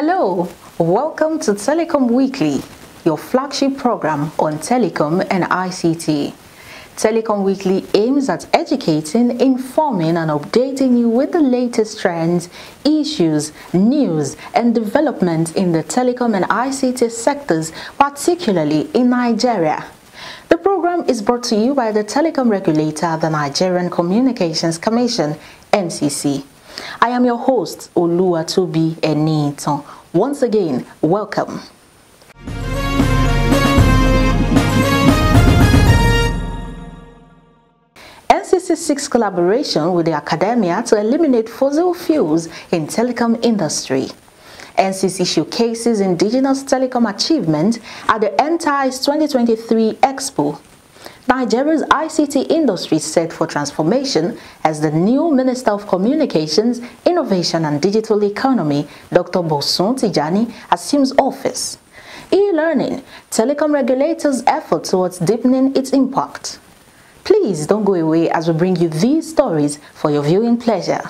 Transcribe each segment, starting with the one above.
Hello, welcome to Telecom Weekly, your flagship program on telecom and ICT. Telecom Weekly aims at educating, informing and updating you with the latest trends, issues, news and developments in the telecom and ICT sectors, particularly in Nigeria. The program is brought to you by the telecom regulator, the Nigerian Communications Commission, NCC. I am your host, Oluwatobi Eniitan. Once again, welcome. NCC seeks collaboration with the academia to eliminate fossil fuels in telecom industry. NCC showcases indigenous telecom achievement at the NTICE 2023 Expo. Nigeria's ICT industry set for transformation as the new Minister of Communications, Innovation and Digital Economy, Dr. Bosun Tijani, assumes office. E-learning, telecom regulators' effort towards deepening its impact. Please don't go away as we bring you these stories for your viewing pleasure.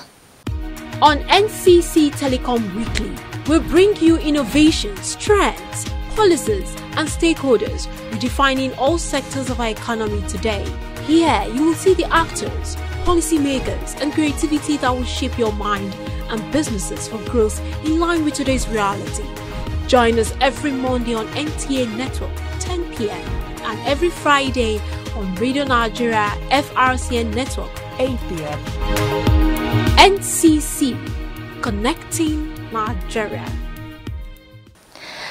On NCC Telecom Weekly, we bring you innovations, trends, policies and stakeholders redefining all sectors of our economy today. Here you will see the actors, policymakers and creativity that will shape your mind and businesses for growth in line with today's reality. Join us every Monday on NTA Network 10 p.m. and every Friday on Radio Nigeria FRCN Network 8 p.m. NCC, Connecting Nigeria.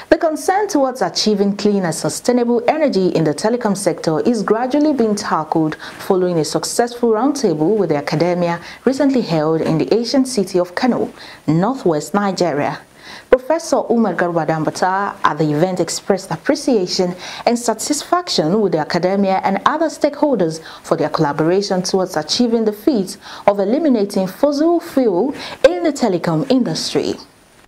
The concern towards achieving clean and sustainable energy in the telecom sector is gradually being tackled following a successful roundtable with the academia recently held in the ancient city of Kano, northwest Nigeria. Professor Umar Garba at the event expressed appreciation and satisfaction with the academia and other stakeholders for their collaboration towards achieving the feat of eliminating fossil fuel in the telecom industry.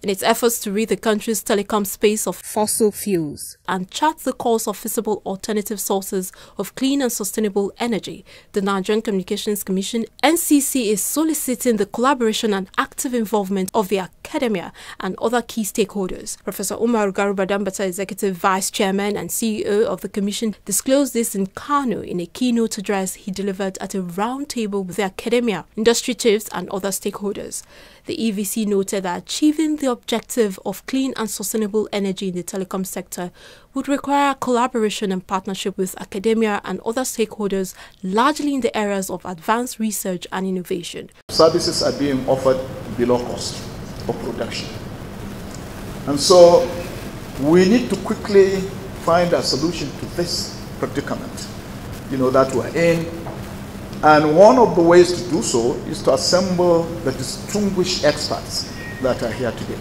In its efforts to rid the country's telecom space of fossil fuels and chart the course of feasible alternative sources of clean and sustainable energy, the Nigerian Communications Commission, NCC, is soliciting the collaboration and active involvement of the academia and other key stakeholders. Professor Umar Garba, Executive Vice Chairman and CEO of the Commission, disclosed this in Kano in a keynote address he delivered at a roundtable with the academia, industry chiefs and other stakeholders. The EVC noted that achieving the objective of clean and sustainable energy in the telecom sector would require collaboration and partnership with academia and other stakeholders, largely in the areas of advanced research and innovation. Services are being offered below cost of production. And so we need to quickly find a solution to this predicament, that we're in. And one of the ways to do so is to assemble the distinguished experts that are here today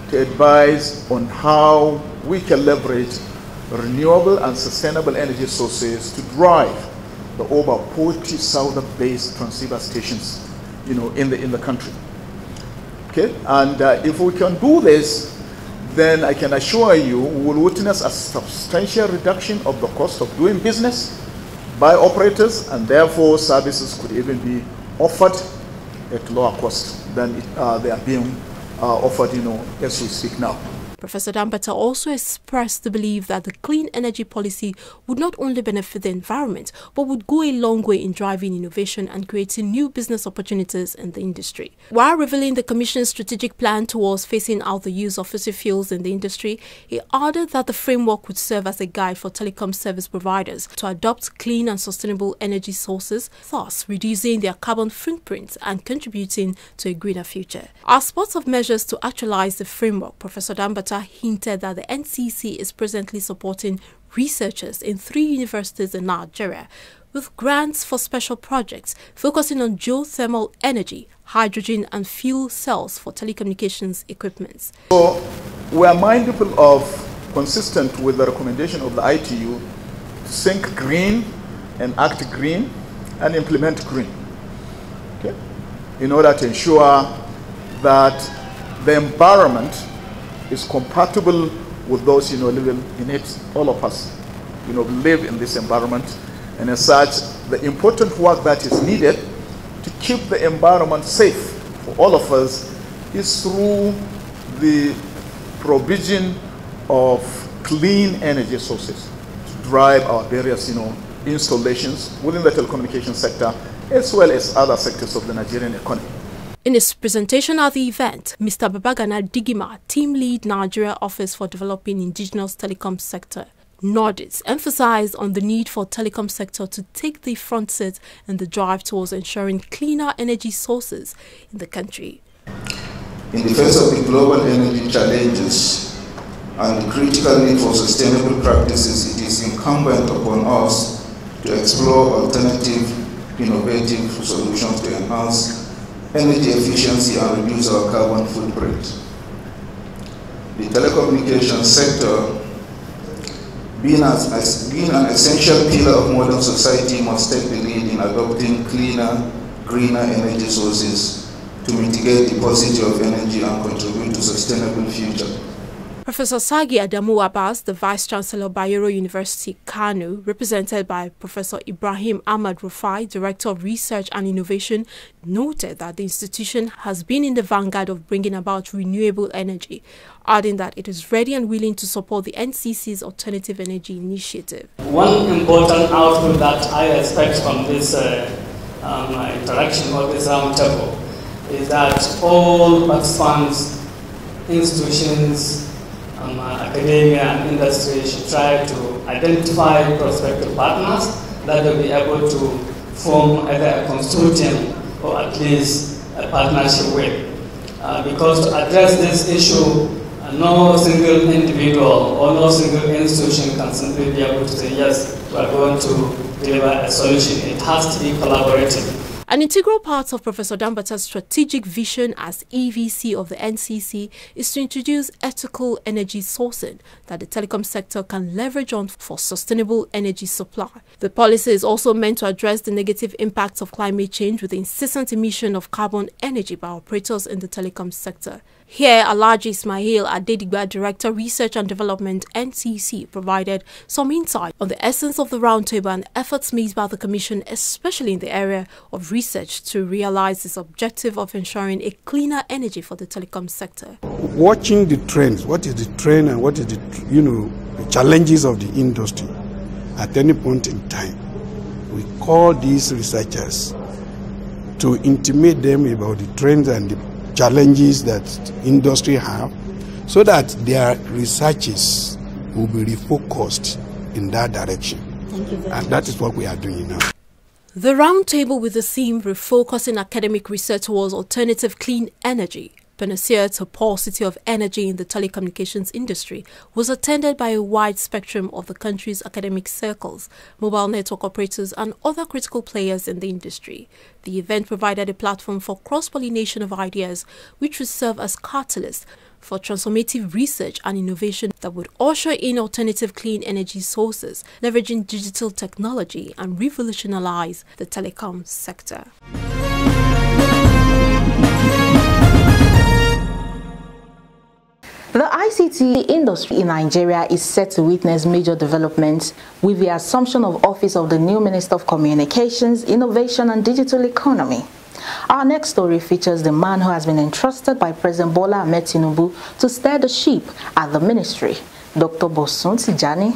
to advise on how we can leverage renewable and sustainable energy sources to drive the over 40 southern-based transceiver stations, in the country. Okay, and if we can do this, then I can assure you we will witness a substantial reduction of the cost of doing business by operators, and therefore services could even be offered at lower cost than they are being offered, as we speak now. Professor Dambata also expressed the belief that the clean energy policy would not only benefit the environment, but would go a long way in driving innovation and creating new business opportunities in the industry. While revealing the Commission's strategic plan towards phasing out the use of fossil fuels in the industry, he added that the framework would serve as a guide for telecom service providers to adopt clean and sustainable energy sources, thus reducing their carbon footprint and contributing to a greener future. As part of measures to actualize the framework, Professor Dambata hinted that the NCC is presently supporting researchers in 3 universities in Nigeria with grants for special projects focusing on geothermal energy, hydrogen and fuel cells for telecommunications equipment. So we are mindful of, consistent with the recommendation of the ITU, to think green and act green and implement green, okay, in order to ensure that the environment is compatible with those living in it. All of us live in this environment, and as such the important work that is needed to keep the environment safe for all of us is through the provision of clean energy sources to drive our various, installations within the telecommunications sector, as well as other sectors of the Nigerian economy. In his presentation at the event, Mr. Babagana Digima, Team Lead Nigeria Office for Developing Indigenous Telecom Sector, Nordis, emphasized on the need for telecom sector to take the front seat in the drive towards ensuring cleaner energy sources in the country. In the face of the global energy challenges and the critical need for sustainable practices, it is incumbent upon us to explore alternative, innovative solutions to enhance energy efficiency and reduce our carbon footprint. The telecommunications sector, being an essential pillar of modern society, must take the lead in adopting cleaner, greener energy sources to mitigate the paucity of energy and contribute to a sustainable future. Professor Sagi Adamu Abbas, the Vice-Chancellor Bayero University, Kano, represented by Professor Ibrahim Ahmad Rufai, Director of Research and Innovation, noted that the institution has been in the vanguard of bringing about renewable energy, adding that it is ready and willing to support the NCC's alternative energy initiative. One important output that I expect from this interaction or this roundtable is that all participants, institutions, academia and industry should try to identify prospective partners that will be able to form either a consortium or at least a partnership with. Because to address this issue, no single individual or no single institution can simply be able to say, yes, we are going to deliver a solution. It has to be collaborative. An integral part of Professor Dambata's strategic vision as EVC of the NCC is to introduce ethical energy sourcing that the telecom sector can leverage on for sustainable energy supply. The policy is also meant to address the negative impacts of climate change with the incessant emission of carbon energy by operators in the telecom sector. Here, Alhaji Ismail Adedigba, Director Research and Development, NCC, provided some insight on the essence of the roundtable and efforts made by the Commission, especially in the area of research to realize its objective of ensuring a cleaner energy for the telecom sector. Watching the trends, what is the trend and what is the challenges of the industry at any point in time, we call these researchers to intimate them about the trends and the challenges that industry have, so that their researches will be refocused in that direction. Thank you very much. And that is what we are doing now. The roundtable with the theme refocusing academic research towards alternative clean energy, panacea to paucity of energy in the telecommunications industry, was attended by a wide spectrum of the country's academic circles, mobile network operators and other critical players in the industry. The event provided a platform for cross-pollination of ideas, which would serve as catalyst for transformative research and innovation that would usher in alternative clean energy sources, leveraging digital technology and revolutionize the telecom sector. The ICT industry in Nigeria is set to witness major developments with the assumption of office of the new Minister of Communications, Innovation and Digital Economy. Our next story features the man who has been entrusted by President Bola Ahmed Tinubu to steer the ship at the ministry, Dr. Bosun Tijani.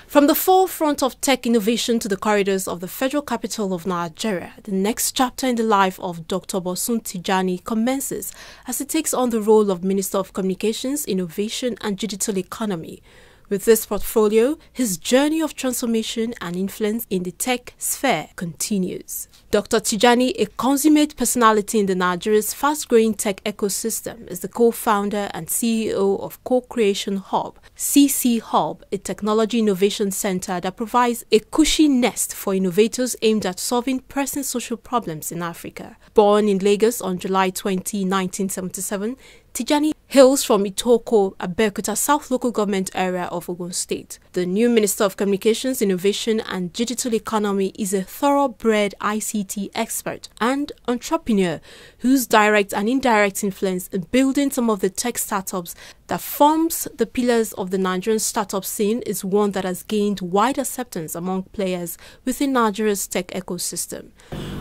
From the forefront of tech innovation to the corridors of the federal capital of Nigeria, the next chapter in the life of Dr. Bosun Tijani commences as he takes on the role of Minister of Communications, Innovation and Digital Economy. With this portfolio, his journey of transformation and influence in the tech sphere continues. Dr. Tijani, a consummate personality in the Nigeria's fast-growing tech ecosystem, is the co-founder and CEO of Co-Creation Hub, CC Hub, a technology innovation center that provides a cushy nest for innovators aimed at solving pressing social problems in Africa. Born in Lagos on July 20, 1977, Tijani hails from Itoko, Abeokuta South Local Government area of Ogun State. The new Minister of Communications, Innovation and Digital Economy is a thoroughbred ICT expert and entrepreneur whose direct and indirect influence in building some of the tech startups that forms the pillars of the Nigerian startup scene is one that has gained wide acceptance among players within Nigeria's tech ecosystem.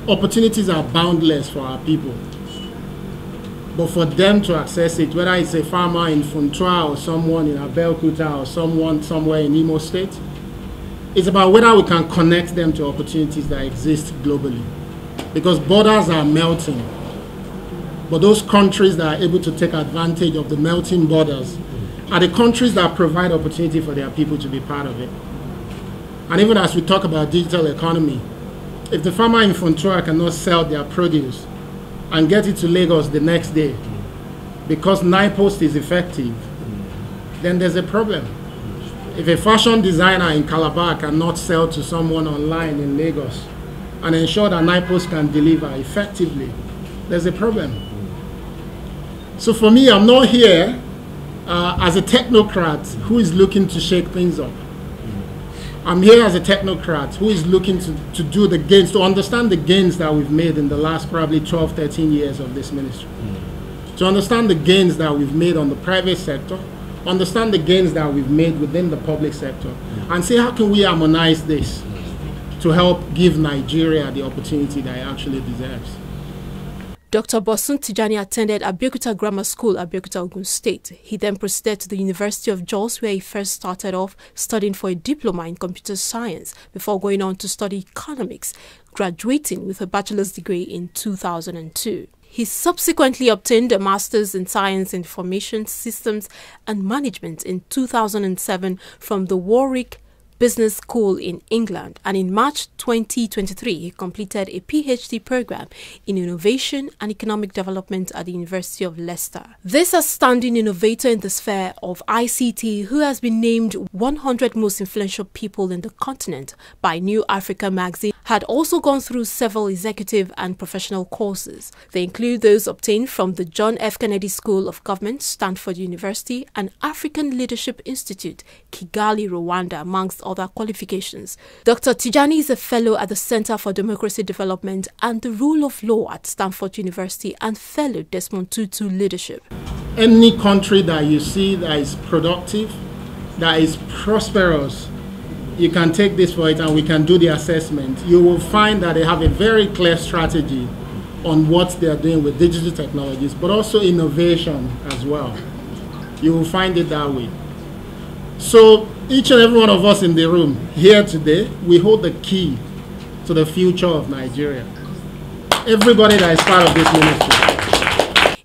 Opportunities are boundless for our people. But for them to access it, whether it's a farmer in Funtua or someone in Abeokuta or someone somewhere in Imo State, it's about whether we can connect them to opportunities that exist globally. Because borders are melting. But those countries that are able to take advantage of the melting borders are the countries that provide opportunity for their people to be part of it. And even as we talk about digital economy, if the farmer in Funtua cannot sell their produce and get it to Lagos the next day because NIPOST is effective, then there's a problem. If a fashion designer in Calabar cannot sell to someone online in Lagos and ensure that NIPOST can deliver effectively, there's a problem. So for me, I'm not here as a technocrat who is looking to shake things up. I'm here as a technocrat who is looking to do the gains, to understand the gains that we've made in the last probably 12, 13 years of this ministry. To understand the gains that we've made on the private sector, understand the gains that we've made within the public sector, and see how can we harmonize this to help give Nigeria the opportunity that it actually deserves. Dr. Bosun Tijani attended Abeokuta Grammar School, Abeokuta, Ogun State. He then proceeded to the University of Jos, where he first started off studying for a diploma in computer science before going on to study economics, graduating with a bachelor's degree in 2002. He subsequently obtained a master's in science, information systems and management in 2007 from the Warwick Business School in England, and in March 2023 he completed a PhD program in innovation and economic development at the University of Leicester. This outstanding innovator in the sphere of ICT, who has been named 100 most influential people in the continent by New Africa magazine, had also gone through several executive and professional courses. They include those obtained from the John F. Kennedy School of Government, Stanford University, and African Leadership Institute, Kigali, Rwanda, amongst other qualifications. Dr. Tijani is a fellow at the Center for Democracy Development and the Rule of Law at Stanford University and fellow Desmond Tutu Leadership. Any country that you see that is productive, that is prosperous, you can take this for it and we can do the assessment. You will find that they have a very clear strategy on what they are doing with digital technologies, but also innovation as well. You will find it that way. So each and every one of us in the room here today, we hold the key to the future of Nigeria. Everybody that is part of this ministry.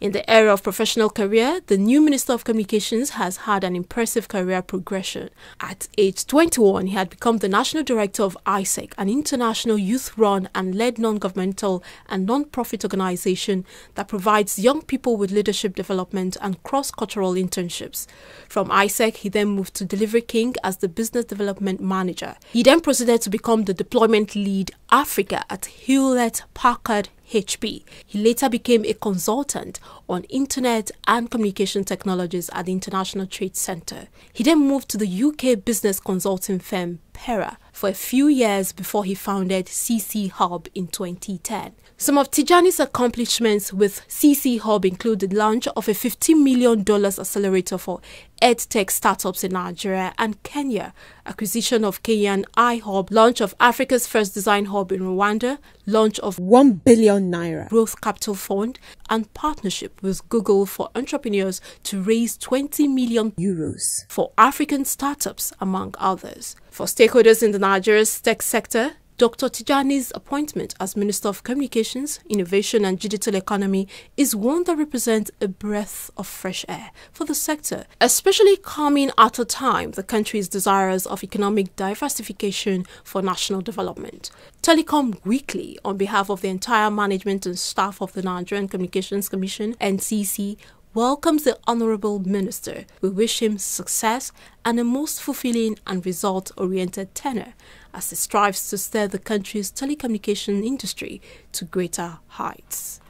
In the area of professional career, the new Minister of Communications has had an impressive career progression. At age 21, he had become the National Director of ISEC, an international youth-run and led non-governmental and non-profit organization that provides young people with leadership development and cross-cultural internships. From ISEC, he then moved to Delivery King as the Business Development Manager. He then proceeded to become the Deployment Lead Africa at Hewlett-Packard HP. He later became a consultant on internet and communication technologies at the International Trade Center. He then moved to the UK business consulting firm Pera for a few years before he founded CC Hub in 2010. Some of Tijani's accomplishments with CC Hub include the launch of a $50 million accelerator for EdTech startups in Nigeria and Kenya, acquisition of Kenyan iHub, launch of Africa's first design hub in Rwanda, launch of 1 billion naira growth capital fund, and partnership with Google for entrepreneurs to raise 20 million euros for African startups, among others. For stakeholders in the Nigeria's tech sector, Dr. Tijani's appointment as Minister of Communications, Innovation and Digital Economy is one that represents a breath of fresh air for the sector, especially coming at a time the country is desirous of economic diversification for national development. Telecom Weekly, on behalf of the entire management and staff of the Nigerian Communications Commission, NCC, welcomes the Honorable Minister. We wish him success and a most fulfilling and result-oriented tenure as he strives to steer the country's telecommunication industry to greater heights.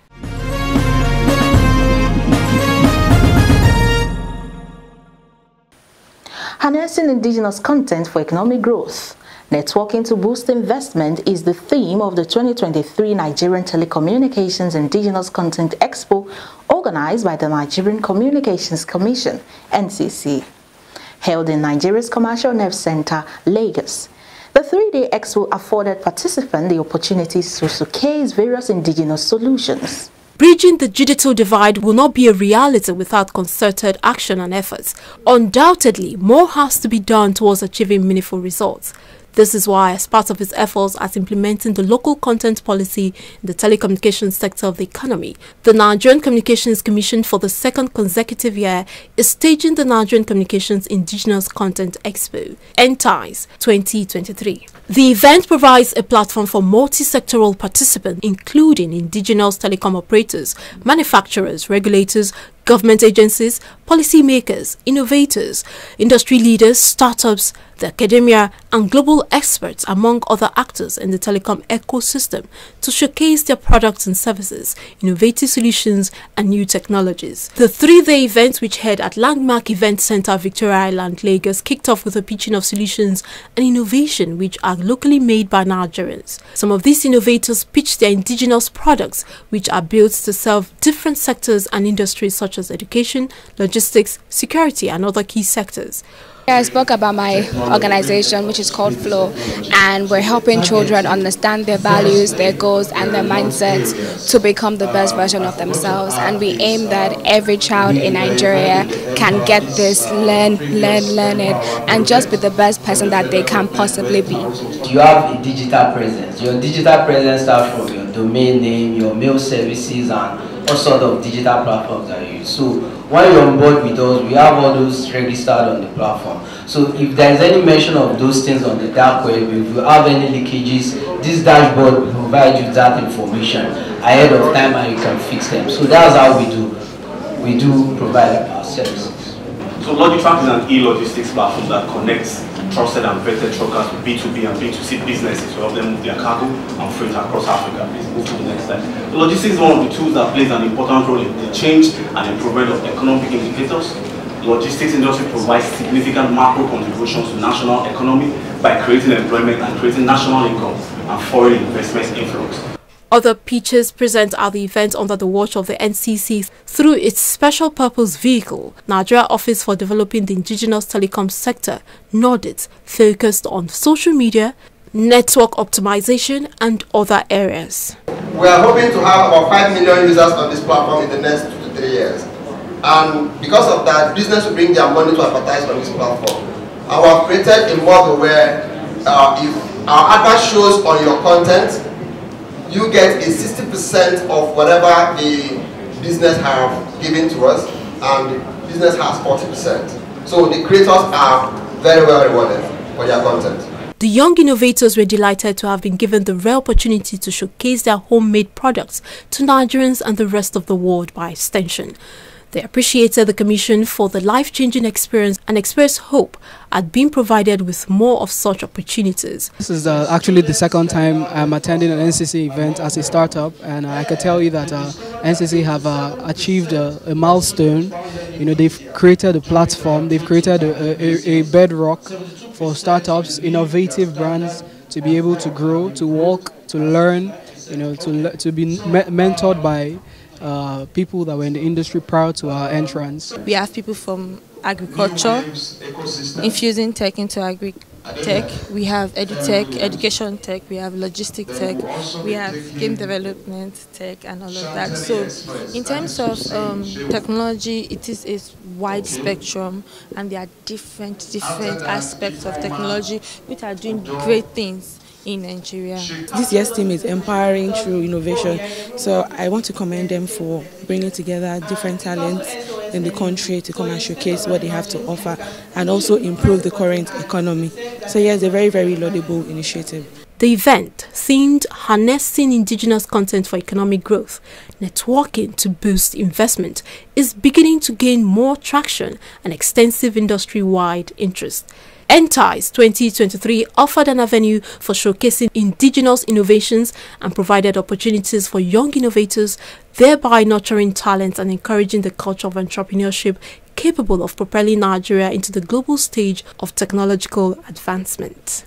Harnessing indigenous content for economic growth. Networking to boost investment is the theme of the 2023 Nigerian Telecommunications Indigenous Content Expo organized by the Nigerian Communications Commission, NCC. Held in Nigeria's Commercial Nerve Center, Lagos, the 3-day expo afforded participants the opportunities to showcase various indigenous solutions. Bridging the digital divide will not be a reality without concerted action and efforts. Undoubtedly, more has to be done towards achieving meaningful results. This is why, as part of its efforts at implementing the local content policy in the telecommunications sector of the economy, the Nigerian Communications Commission for the second consecutive year is staging the Nigerian Communications Indigenous Content Expo, NTICE 2023. The event provides a platform for multi-sectoral participants, including indigenous telecom operators, manufacturers, regulators, government agencies, policymakers, innovators, industry leaders, startups, the academia, and global experts, among other actors in the telecom ecosystem, to showcase their products and services, innovative solutions, and new technologies. The three-day event, which held at Landmark Event Center, Victoria Island, Lagos, kicked off with a pitching of solutions and innovation which are locally made by Nigerians. Some of these innovators pitched their indigenous products, which are built to serve different sectors and industries such as education, logistics, security, and other key sectors. I spoke about my organization, which is called Flow, and we're helping children understand their values, their goals, and their mindsets to become the best version of themselves. And we aim that every child in Nigeria can get this, learn it, and just be the best person that they can possibly be. You have a digital presence. Your digital presence starts from your domain name, your mail services, and all sorts of digital platforms that you use. So when you're on board with us, we have all those registered on the platform. So if there is any mention of those things on the dark web, if you have any leakages, this dashboard will provide you that information ahead of time and you can fix them. So that's how we do. We do provide our services. So Logitrack is an e-logistics platform that connects trusted and vetted truckers with B2B and B2C businesses to help them move their cargo and freight across Africa. Please move to the next slide. The logistics is one of the tools that plays an important role in the change and improvement of economic indicators. The logistics industry provides significant macro contributions to national economy by creating employment and creating national income and foreign investment influx. Other pitches present at the event under the watch of the NCC through its special purpose vehicle, Nigeria Office for Developing the Indigenous Telecom Sector, NODIT, focused on social media, network optimization, and other areas. We are hoping to have about 5 million users on this platform in the next 2 to 3 years. And because of that, business will bring their money to advertise on this platform. And we have created a model where if our advert shows on your content, you get a 60% of whatever the business have given to us, and the business has 40%. So the creators are very well rewarded for their content. The young innovators were delighted to have been given the rare opportunity to showcase their homemade products to Nigerians and the rest of the world by extension. They appreciated the Commission for the life-changing experience and expressed hope at being provided with more of such opportunities. This is actually the second time I'm attending an NCC event as a startup, and I can tell you that NCC have achieved a milestone. You know, they've created a platform, they've created a bedrock for startups, innovative brands to be able to grow, to walk, to learn, you know, to be mentored by people that were in the industry prior to our entrance. We have people from agriculture, infusing tech into agri-tech. We have edutech, education tech. We have logistic tech. We have game development tech and all of that. So in terms of technology, it is a wide spectrum, and there are different aspects of technology which are doing great things in Nigeria. This year's team is empowering through innovation, so I want to commend them for bringing together different talents in the country to come and showcase what they have to offer and also improve the current economy. So yes, a very, very laudable initiative. The event, themed Harnessing Indigenous Content for Economic Growth, Networking to Boost Investment, is beginning to gain more traction and extensive industry-wide interest. NTICE 2023 offered an avenue for showcasing indigenous innovations and provided opportunities for young innovators, thereby nurturing talent and encouraging the culture of entrepreneurship capable of propelling Nigeria into the global stage of technological advancement.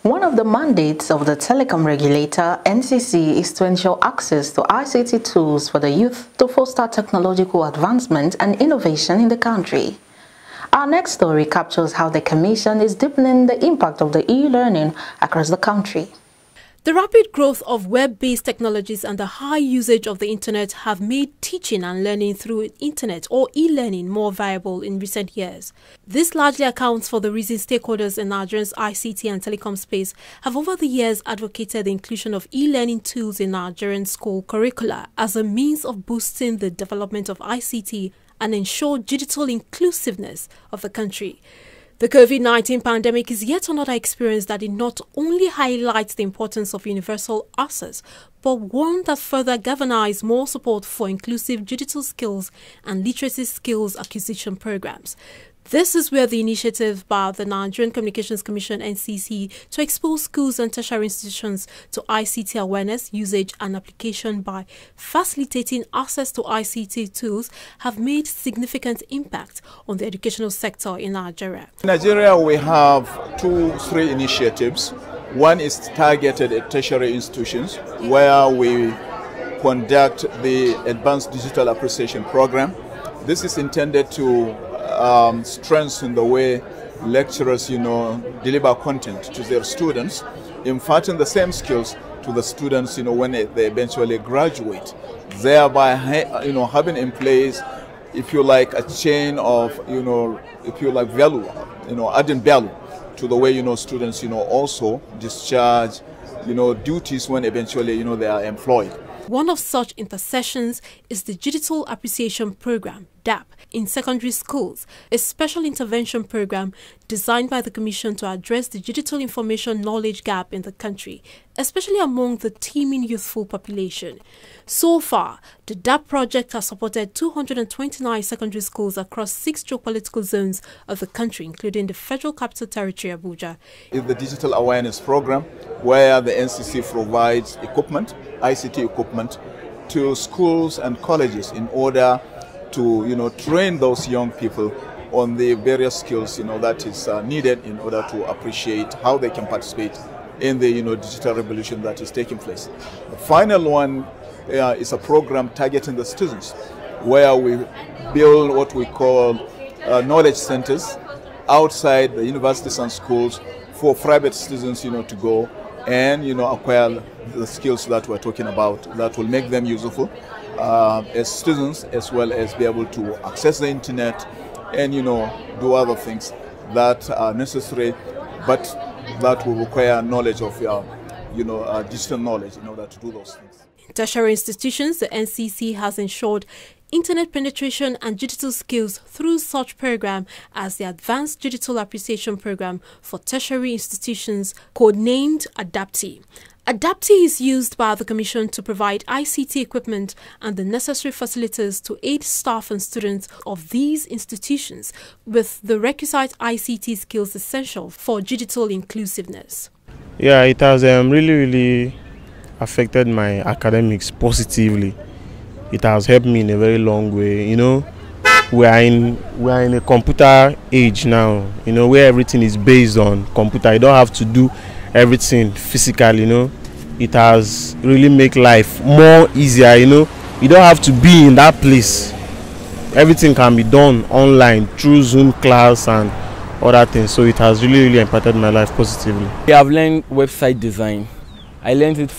One of the mandates of the telecom regulator, NCC, is to ensure access to ICT tools for the youth to foster technological advancement and innovation in the country. Our next story captures how the Commission is deepening the impact of the e-learning across the country. The rapid growth of web-based technologies and the high usage of the internet have made teaching and learning through internet or e-learning more viable in recent years. This largely accounts for the reason stakeholders in Nigeria's ICT and telecom space have over the years advocated the inclusion of e-learning tools in Nigerian school curricula as a means of boosting the development of ICT and ensure digital inclusiveness of the country. The COVID-19 pandemic is yet another experience that it not only highlights the importance of universal access, but one that further galvanizes more support for inclusive digital skills and literacy skills acquisition programs. This is where the initiative by the Nigerian Communications Commission (NCC) to expose schools and tertiary institutions to ICT awareness, usage and application by facilitating access to ICT tools have made significant impact on the educational sector in Nigeria. In Nigeria, we have 3 initiatives. One is targeted at tertiary institutions, where we conduct the Advanced Digital Appreciation Program. This is intended to strengthen the way lecturers, deliver content to their students, imparting the same skills to the students, when they eventually graduate, thereby, having in place, if you like, a chain of, if you like, value, adding value to the way, students, also discharge, duties when eventually, they are employed. One of such intercessions is the Digital Appreciation Program, DAP, in secondary schools, a special intervention program designed by the Commission to address the digital information knowledge gap in the country, especially among the teeming youthful population. So far, the DAP project has supported 229 secondary schools across 6 geopolitical zones of the country, including the Federal Capital Territory, Abuja. It's the Digital Awareness Program, where the NCC provides equipment, ICT equipment, to schools and colleges in order to, train those young people on the various skills, that is needed in order to appreciate how they can participate in the, digital revolution that is taking place. The final one is a program targeting the students, where we build what we call knowledge centers outside the universities and schools for private students, to go and, acquire the skills that we're talking about that will make them useful as students, as well as be able to access the internet and, do other things that are necessary, but that will require knowledge of, digital knowledge in order to do those things. In tertiary institutions, the NCC has ensured internet penetration and digital skills through such program as the Advanced Digital Appreciation Program for Tertiary Institutions, codenamed ADAPTI. ADAPTI is used by the Commission to provide ICT equipment and the necessary facilities to aid staff and students of these institutions with the requisite ICT skills essential for digital inclusiveness. Yeah, it has really affected my academics positively. It has helped me in a very long way. We are in a computer age now, where everything is based on computer. You don't have to do everything physically, It has really made life more easier, You don't have to be in that place. Everything can be done online through Zoom class and other things. So it has really impacted my life positively. I have learned website design. I learned it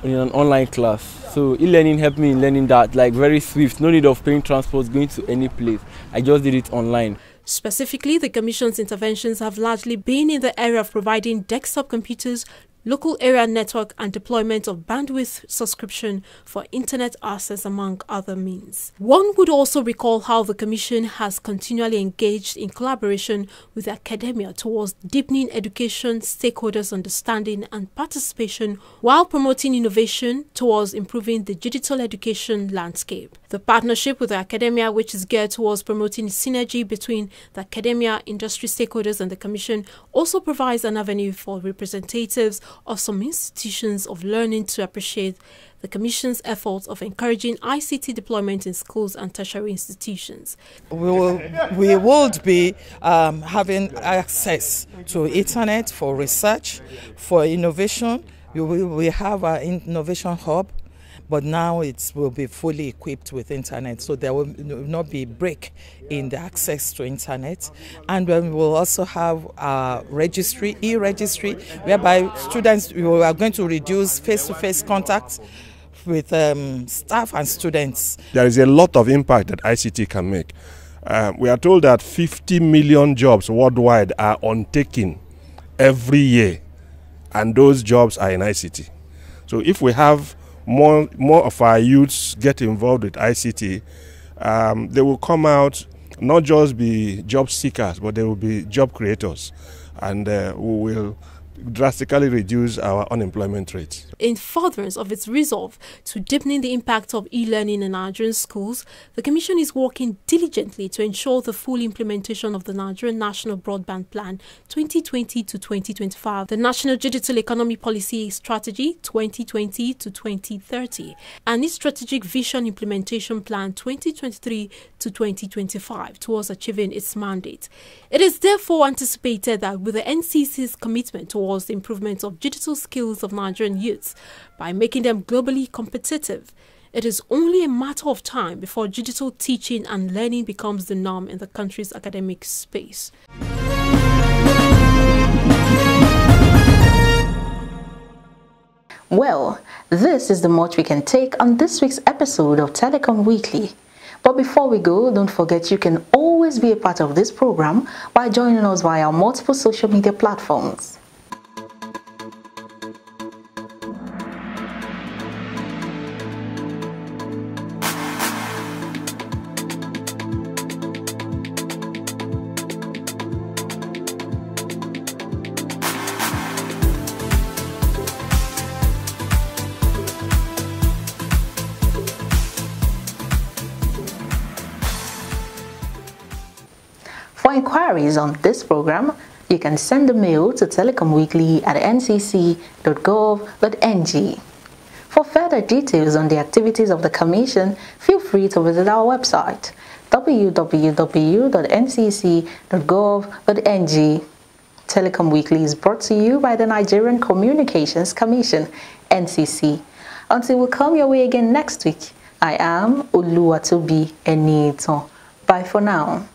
in an online class. So e-learning helped me in learning that, like, very swift, no need of paying transport, going to any place. I just did it online. Specifically, the Commission's interventions have largely been in the area of providing desktop computers, local area network and deployment of bandwidth subscription for internet access, among other means. One would also recall how the Commission has continually engaged in collaboration with academia towards deepening education, stakeholders' understanding and participation while promoting innovation towards improving the digital education landscape. The partnership with the academia, which is geared towards promoting synergy between the academia, industry stakeholders and the Commission, also provides an avenue for representatives of some institutions of learning to appreciate the Commission's efforts of encouraging ICT deployment in schools and tertiary institutions. We will be having access to internet for research, for innovation. We have our innovation hub, but now it will be fully equipped with internet, so there will not be break in the access to internet. And we will also have a registry, e-registry, whereby students, we are going to reduce face-to-face contact with staff and students. There is a lot of impact that ICT can make. We are told that 50 million jobs worldwide are untaken every year, and those jobs are in ICT. So if we have more of our youths get involved with ICT, they will come out, not just be job seekers, but they will be job creators, and we will drastically reduce our unemployment rate. In furtherance of its resolve to deepening the impact of e-learning in Nigerian schools, the Commission is working diligently to ensure the full implementation of the Nigerian National Broadband Plan 2020 to 2025, the National Digital Economy Policy Strategy 2020 to 2030, and its Strategic Vision Implementation Plan 2023 to 2025 towards achieving its mandate. It is therefore anticipated that with the NCC's commitment towards the improvement of digital skills of Nigerian youths by making them globally competitive, it is only a matter of time before digital teaching and learning becomes the norm in the country's academic space. Well, this is the much we can take on this week's episode of Telecom Weekly. But before we go, don't forget you can always be a part of this program by joining us via our multiple social media platforms. For inquiries on this program, you can send a mail to telecomweekly@ncc.gov.ng. For further details on the activities of the Commission, feel free to visit our website www.ncc.gov.ng. Telecom Weekly is brought to you by the Nigerian Communications Commission, NCC. Until we come your way again next week, I am Oluwatobi Enito. Bye for now.